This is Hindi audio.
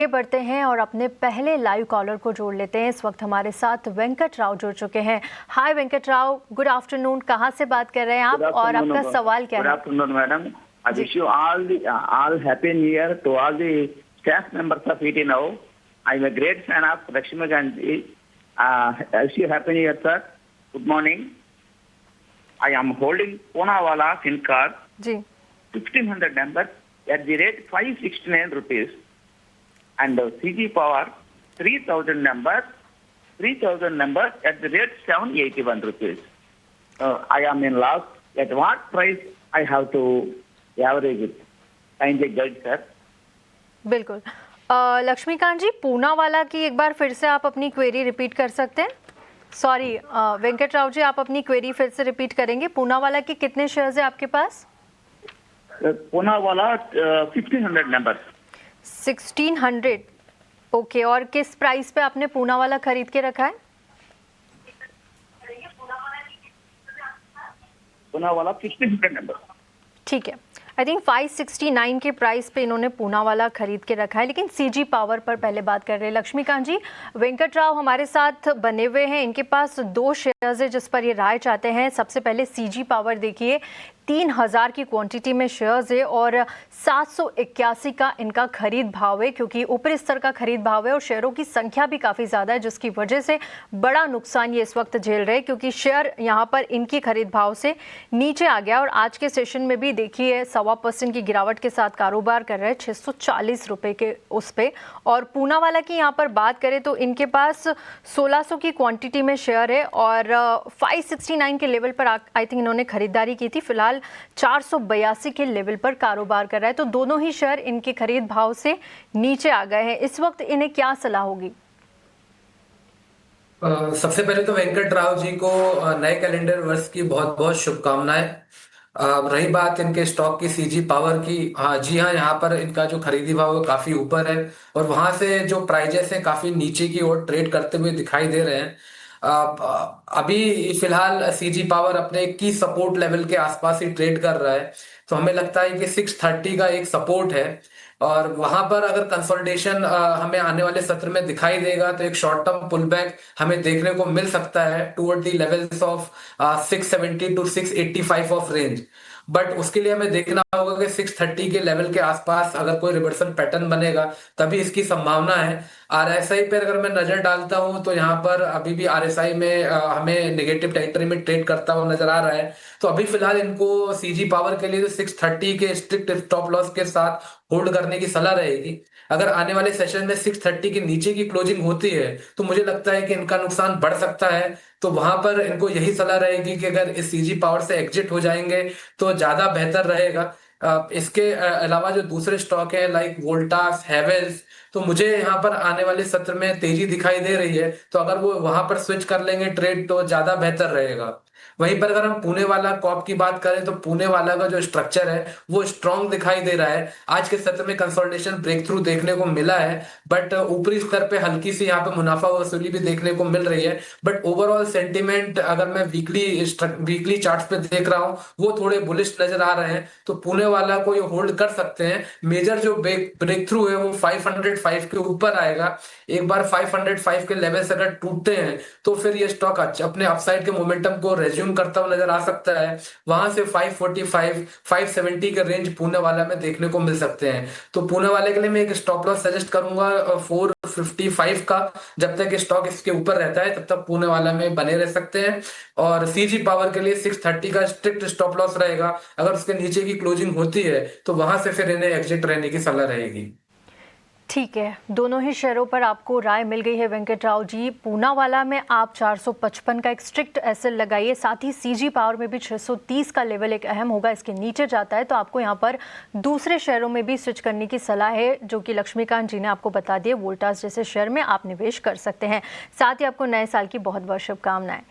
आगे बढ़ते हैं और अपने पहले लाइव कॉलर को जोड़ लेते हैं। इस वक्त हमारे साथ वेंकट राव जुड़ चुके हैं। हाय वेंकट राव, गुड आफ्टरनून। कहाँ से बात कर रहे हैं आप और आपका सवाल क्या है? Good afternoon madam. I wish you all happy new year to all the staff members of ET Now. I'm a great fan of Lakshmi Gandhi. I wish you happy new year, sir. Good morning. I am holding Poonawalla SIM card. जी 1500 numbers at the rate 569 rupees. And CG Power 3000 numbers at the rate 781 rupees. I am in loss. At what price I have to average it? Kindly guide, sir. बिल्कुल। लक्ष्मीकांत जी, पूनावाला की एक बार फिर से आप अपनी क्वेरी रिपीट कर सकते हैं? सॉरी वेंकट राव जी, आप अपनी क्वेरी फिर से रिपीट करेंगे? पूनावाला के कितने शेयर्स है आपके पास? Poonawalla 1500 numbers. 1600। ओके, और किस प्राइस पे आपने पूनावाला खरीद के रखा है? Poonawalla 1500 numbers. ठीक है, आई थिंक 569 के प्राइस पे इन्होंने पूनावाला खरीद के रखा है। लेकिन सीजी पावर पर पहले बात कर रहे हैं लक्ष्मीकांत जी। वेंकट राव हमारे साथ बने हुए हैं, इनके पास 2 शेयर्स है जिस पर ये राय चाहते हैं। सबसे पहले सीजी पावर देखिए, 3000 की क्वांटिटी में शेयर्स है और 781 का इनका खरीद भाव है, क्योंकि ऊपरी स्तर का खरीद भाव है और शेयरों की संख्या भी काफ़ी ज़्यादा है, जिसकी वजह से बड़ा नुकसान ये इस वक्त झेल रहे हैं, क्योंकि शेयर यहाँ पर इनकी खरीद भाव से नीचे आ गया और आज के सेशन में भी देखिए 1.25% की गिरावट के साथ कारोबार कर रहे हैं 640 रुपये के उस पे। और पूनावाला की यहाँ पर बात करें तो इनके पास 1600 की क्वांटिटी में शेयर है और 569 के लेवल पर आई थिंक इन्होंने खरीदारी की थी। फिलहाल 482 के लेवल पर कारोबार कर रहा है, तो दोनों ही शेयर इनके खरीद भाव से नीचे आ गए हैं। इस वक्त इन्हें क्या सलाह होगी? सबसे पहले तो वेंकट राव जी को नए कैलेंडर वर्ष की बहुत बहुत शुभकामनाएं। रही बात इनके स्टॉक की सीजी पावर की, हाँ जी हाँ, यहाँ पर इनका जो खरीदी भाव है काफी ऊपर है और वहां से जो प्राइजेस है काफी नीचे की ओर ट्रेड करते हुए दिखाई दे रहे हैं। अभी फिलहाल सीजी पावर अपने की सपोर्ट लेवल के आसपास ही ट्रेड कर रहा है, तो हमें लगता है कि 630 का एक सपोर्ट है और वहां पर अगर कंसोलिडेशन हमें आने वाले सत्र में दिखाई देगा तो एक शॉर्ट टर्म पुल बैक हमें देखने को मिल सकता है toward the levels of 670 to 685 of range. But उसके लिए हमें देखना होगा कि 630 के लेवल के आसपास अगर कोई रिवर्सल पैटर्न बनेगा तभी इसकी संभावना है। आरएसआई पर अगर मैं नजर डालता हूं तो यहाँ पर अभी भी आरएसआई में हमें नेगेटिव टेरिटरी में ट्रेड करता हुआ नजर आ रहा है, तो अभी फिलहाल इनको सीजी पावर के लिए 630 के स्ट्रिक्ट स्टॉप लॉस के साथ होल्ड करने की सलाह रहेगी। अगर आने वाले सेशन में 630 के नीचे की क्लोजिंग होती है तो मुझे लगता है कि इनका नुकसान बढ़ सकता है, तो वहां पर इनको यही सलाह रहेगी कि अगर इस सीजी पावर से एग्जिट हो जाएंगे तो ज्यादा बेहतर रहेगा। इसके अलावा जो दूसरे स्टॉक है लाइक वोल्टास, हैवेल्स, तो मुझे यहाँ पर आने वाले सत्र में तेजी दिखाई दे रही है, तो अगर वो वहां पर स्विच कर लेंगे ट्रेड तो ज्यादा बेहतर रहेगा। वहीं पर अगर हम पुणे वाला कॉप की बात करें तो पुणे वाला का जो स्ट्रक्चर है वो स्ट्रॉन्ग दिखाई दे रहा है। आज के सत्र में कंसोलिडेशन ब्रेक थ्रू देखने को मिला है, बट ऊपरी स्तर पे हल्की सी यहाँ पे मुनाफा वसूली भी देखने को मिल रही है। बट ओवरऑल सेंटीमेंट अगर मैं वीकली चार्ट्स पे देख रहा हूँ वो थोड़े बुलिश नजर आ रहे हैं, तो पुणे वाला को ये होल्ड कर सकते हैं। मेजर जो ब्रेक थ्रू है वो 505 के ऊपर आएगा। एक बार 505 के लेवल से अगर टूटते हैं तो फिर ये स्टॉक अपने अपसाइड के मोमेंटम को रेज्यूम करता हुआ नजर आ सकता है। वहां से 545 570 के रेंज पुणे वाला में देखने को मिल सकते हैं, तो पुणे वाले के लिए मैं एक स्टॉप लॉस सजेस्ट करूंगा 455 का। जब तक स्टॉक इसके ऊपर रहता है तब तक पुणे वाला में बने रह सकते हैं और सीजी पावर के लिए 630 का स्ट्रिक्ट स्टॉप लॉस रहेगा। अगर उसके नीचे की क्लोजिंग होती है तो वहां से फिर इन्हें एग्जिट रहने की सलाह रहेगी। ठीक है, दोनों ही शेयरों पर आपको राय मिल गई है वेंकट राव जी। पूनावाला में आप 455 का एक स्ट्रिक्ट एसएल लगाइए, साथ ही सीजी पावर में भी 630 का लेवल एक अहम होगा, इसके नीचे जाता है तो आपको यहाँ पर दूसरे शेयरों में भी स्विच करने की सलाह है, जो कि लक्ष्मीकांत जी ने आपको बता दिए। वोल्टास जैसे शेयर में आप निवेश कर सकते हैं। साथ ही आपको नए साल की बहुत बहुत शुभकामनाएं।